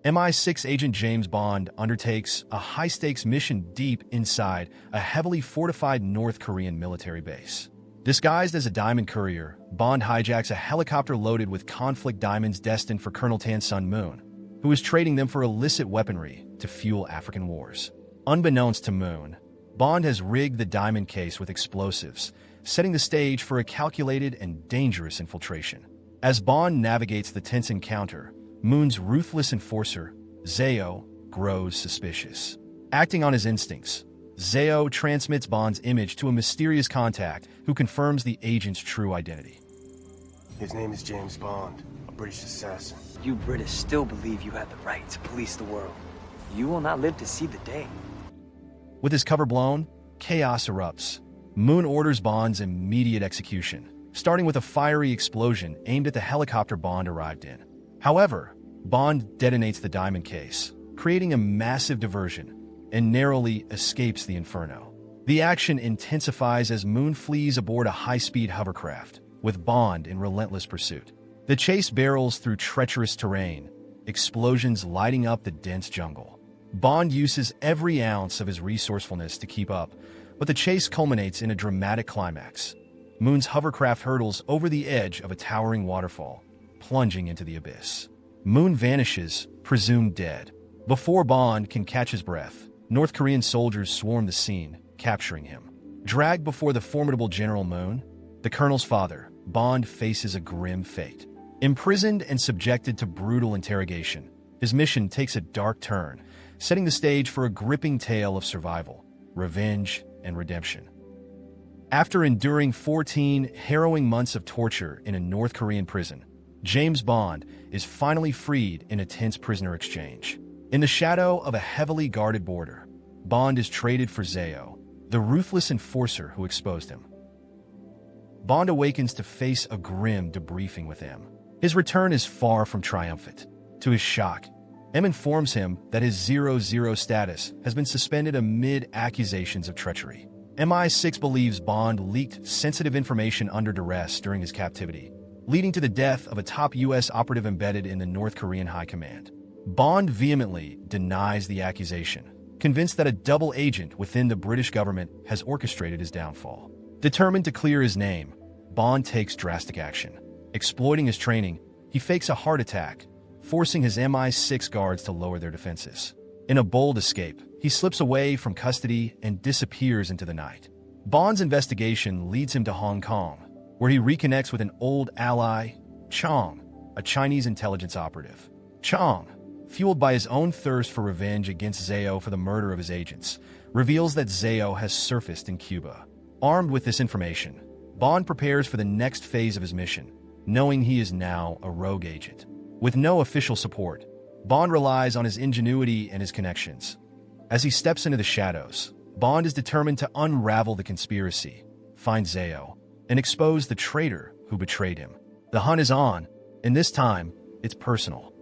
MI6 agent James Bond undertakes a high-stakes mission deep inside a heavily fortified North Korean military base. Disguised as a diamond courier, Bond hijacks a helicopter loaded with conflict diamonds destined for Colonel Tan's son Moon, who is trading them for illicit weaponry to fuel African wars. Unbeknownst to Moon, Bond has rigged the diamond case with explosives, setting the stage for a calculated and dangerous infiltration. As Bond navigates the tense encounter, Moon's ruthless enforcer, Zao, grows suspicious. Acting on his instincts, Zao transmits Bond's image to a mysterious contact who confirms the agent's true identity. His name is James Bond, a British assassin. You British still believe you have the right to police the world. You will not live to see the day. With his cover blown, chaos erupts. Moon orders Bond's immediate execution, starting with a fiery explosion aimed at the helicopter Bond arrived in. However, Bond detonates the diamond case, creating a massive diversion, and narrowly escapes the inferno. The action intensifies as Moon flees aboard a high-speed hovercraft, with Bond in relentless pursuit. The chase barrels through treacherous terrain, explosions lighting up the dense jungle. Bond uses every ounce of his resourcefulness to keep up, but the chase culminates in a dramatic climax. Moon's hovercraft hurtles over the edge of a towering waterfall, plunging into the abyss. Moon vanishes, presumed dead. Before Bond can catch his breath, North Korean soldiers swarm the scene, capturing him. Dragged before the formidable General Moon, the colonel's father, Bond faces a grim fate. Imprisoned and subjected to brutal interrogation, his mission takes a dark turn, setting the stage for a gripping tale of survival, revenge, and redemption. After enduring 14 harrowing months of torture in a North Korean prison, James Bond is finally freed in a tense prisoner exchange. In the shadow of a heavily guarded border, Bond is traded for Zao, the ruthless enforcer who exposed him. Bond awakens to face a grim debriefing with M. His return is far from triumphant. To his shock, M informs him that his 0-0 status has been suspended amid accusations of treachery. MI6 believes Bond leaked sensitive information under duress during his captivity, leading to the death of a top U.S. operative embedded in the North Korean High Command. Bond vehemently denies the accusation, convinced that a double agent within the British government has orchestrated his downfall. Determined to clear his name, Bond takes drastic action. Exploiting his training, he fakes a heart attack, forcing his MI6 guards to lower their defenses. In a bold escape, he slips away from custody and disappears into the night. Bond's investigation leads him to Hong Kong, where he reconnects with an old ally, Chong, a Chinese intelligence operative. Chong, fueled by his own thirst for revenge against Zao for the murder of his agents, reveals that Zao has surfaced in Cuba. Armed with this information, Bond prepares for the next phase of his mission, knowing he is now a rogue agent. With no official support, Bond relies on his ingenuity and his connections. As he steps into the shadows, Bond is determined to unravel the conspiracy, find Zao, and expose the traitor who betrayed him. The hunt is on, and this time, it's personal.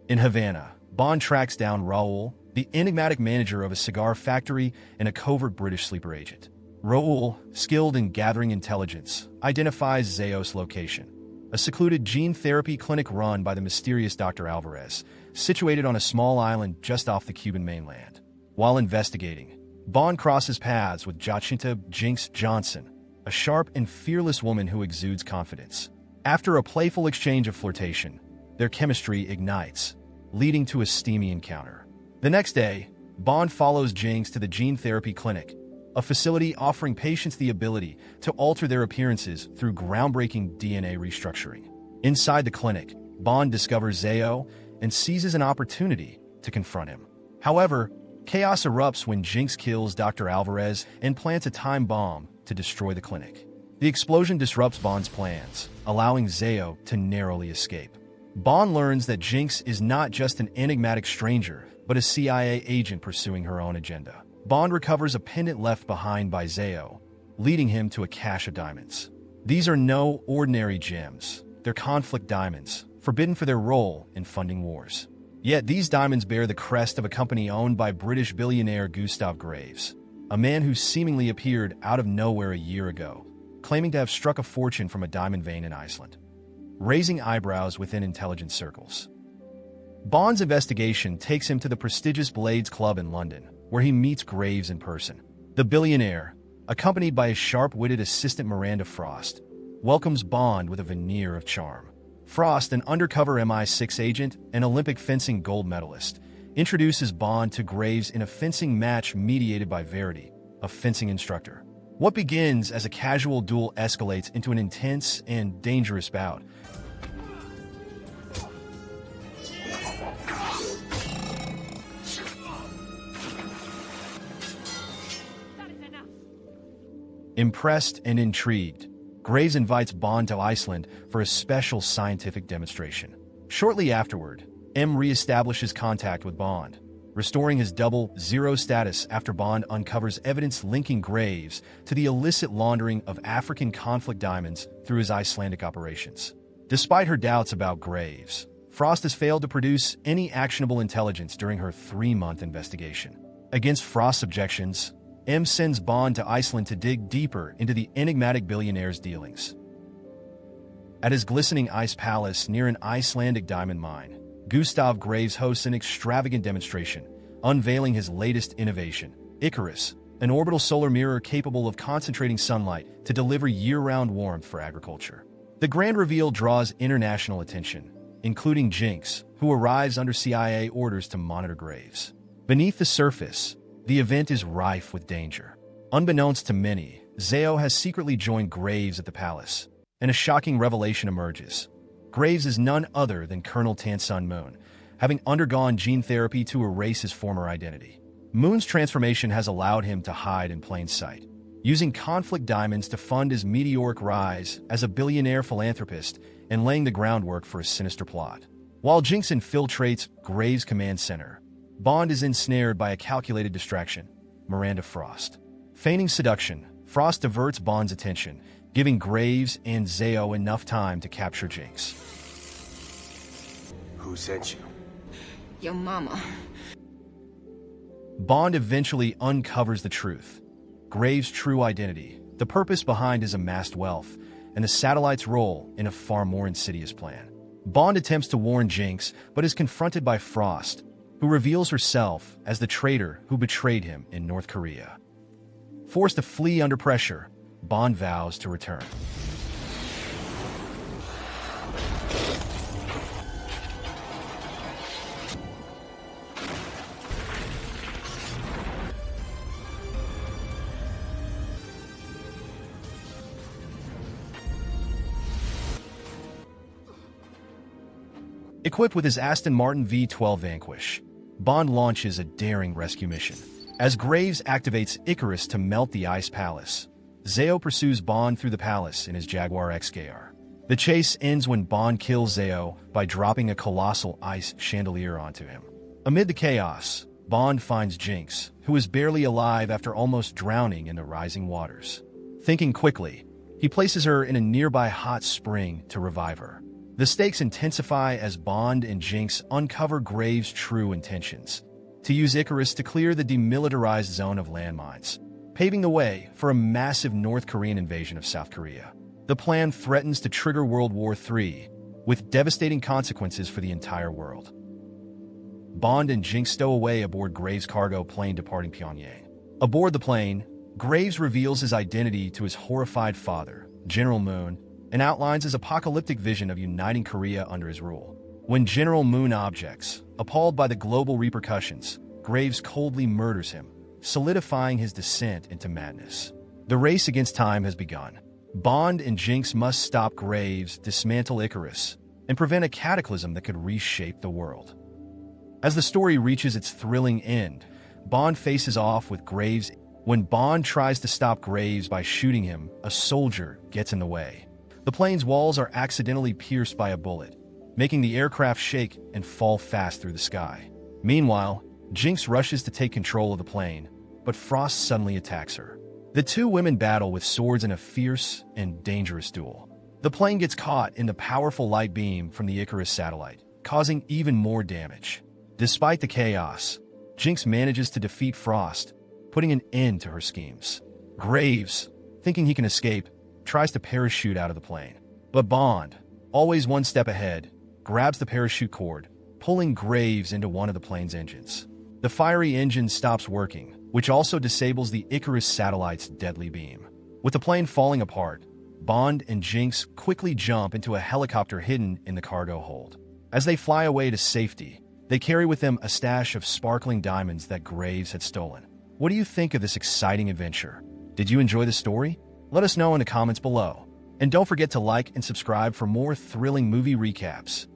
In Havana, Bond tracks down Raoul, the enigmatic manager of a cigar factory and a covert British sleeper agent. Raoul, skilled in gathering intelligence, identifies Zao's location, a secluded gene therapy clinic run by the mysterious Dr. Alvarez, situated on a small island just off the Cuban mainland. While investigating, Bond crosses paths with Jacinta Jinx Johnson, a sharp and fearless woman who exudes confidence. After a playful exchange of flirtation, their chemistry ignites, leading to a steamy encounter. The next day, Bond follows Jinx to the gene therapy clinic, a facility offering patients the ability to alter their appearances through groundbreaking DNA restructuring. Inside the clinic, Bond discovers Zao and seizes an opportunity to confront him. However, chaos erupts when Jinx kills Dr. Alvarez and plants a time bomb to destroy the clinic. The explosion disrupts Bond's plans, allowing Zao to narrowly escape. Bond learns that Jinx is not just an enigmatic stranger, but a CIA agent pursuing her own agenda. Bond recovers a pendant left behind by Zao, leading him to a cache of diamonds. These are no ordinary gems. They're conflict diamonds, forbidden for their role in funding wars. Yet these diamonds bear the crest of a company owned by British billionaire Gustav Graves, a man who seemingly appeared out of nowhere a year ago, claiming to have struck a fortune from a diamond vein in Iceland, raising eyebrows within intelligence circles. Bond's investigation takes him to the prestigious Blades Club in London, where he meets Graves in person. The billionaire, accompanied by his sharp-witted assistant Miranda Frost, welcomes Bond with a veneer of charm. Frost, an undercover MI6 agent and Olympic fencing gold medalist, introduces Bond to Graves in a fencing match mediated by Verity, a fencing instructor. What begins as a casual duel escalates into an intense and dangerous bout. Impressed and intrigued, Graves invites Bond to Iceland for a special scientific demonstration. Shortly afterward, M reestablishes contact with Bond, restoring his 00 status after Bond uncovers evidence linking Graves to the illicit laundering of African conflict diamonds through his Icelandic operations. Despite her doubts about Graves, Frost has failed to produce any actionable intelligence during her 3-month investigation. Against Frost's objections, M sends Bond to Iceland to dig deeper into the enigmatic billionaire's dealings. At his glistening ice palace near an Icelandic diamond mine, Gustav Graves hosts an extravagant demonstration, unveiling his latest innovation, Icarus, an orbital solar mirror capable of concentrating sunlight to deliver year-round warmth for agriculture. The grand reveal draws international attention, including Jinx, who arrives under CIA orders to monitor Graves. Beneath the surface, the event is rife with danger. Unbeknownst to many, Zeo has secretly joined Graves at the palace, and a shocking revelation emerges. Graves is none other than Colonel Tan-Sun Moon, having undergone gene therapy to erase his former identity. Moon's transformation has allowed him to hide in plain sight, using conflict diamonds to fund his meteoric rise as a billionaire philanthropist and laying the groundwork for a sinister plot. While Jinx infiltrates Graves' command center, Bond is ensnared by a calculated distraction, Miranda Frost. Feigning seduction, Frost diverts Bond's attention, giving Graves and Zeo enough time to capture Jinx. Who sent you? Your mama. Bond eventually uncovers the truth, Graves' true identity, the purpose behind his amassed wealth, and the satellite's role in a far more insidious plan. Bond attempts to warn Jinx, but is confronted by Frost, who reveals herself as the traitor who betrayed him in North Korea. Forced to flee under pressure, Bond vows to return. Equipped with his Aston Martin V12 Vanquish, Bond launches a daring rescue mission. As Graves activates Icarus to melt the ice palace, Zeo pursues Bond through the palace in his Jaguar XKR. The chase ends when Bond kills Zeo by dropping a colossal ice chandelier onto him. Amid the chaos, Bond finds Jinx, who is barely alive after almost drowning in the rising waters. Thinking quickly, he places her in a nearby hot spring to revive her. The stakes intensify as Bond and Jinx uncover Graves' true intentions: to use Icarus to clear the demilitarized zone of landmines, paving the way for a massive North Korean invasion of South Korea. The plan threatens to trigger World War III, with devastating consequences for the entire world. Bond and Jinx stow away aboard Graves' cargo plane departing Pyongyang. Aboard the plane, Graves reveals his identity to his horrified father, General Moon, and outlines his apocalyptic vision of uniting Korea under his rule. When General Moon objects, appalled by the global repercussions, Graves coldly murders him, solidifying his descent into madness. The race against time has begun. Bond and Jinx must stop Graves, dismantle Icarus, and prevent a cataclysm that could reshape the world. As the story reaches its thrilling end, Bond faces off with Graves. When Bond tries to stop Graves by shooting him, a soldier gets in the way. The plane's walls are accidentally pierced by a bullet, making the aircraft shake and fall fast through the sky. Meanwhile, Jinx rushes to take control of the plane, but Frost suddenly attacks her. The two women battle with swords in a fierce and dangerous duel. The plane gets caught in the powerful light beam from the Icarus satellite, causing even more damage. Despite the chaos, Jinx manages to defeat Frost, putting an end to her schemes. Graves, thinking he can escape, tries to parachute out of the plane. But Bond, always one step ahead, grabs the parachute cord, pulling Graves into one of the plane's engines. The fiery engine stops working, which also disables the Icarus satellite's deadly beam. With the plane falling apart, Bond and Jinx quickly jump into a helicopter hidden in the cargo hold. As they fly away to safety, they carry with them a stash of sparkling diamonds that Graves had stolen. What do you think of this exciting adventure? Did you enjoy the story? Let us know in the comments below. And don't forget to like and subscribe for more thrilling movie recaps.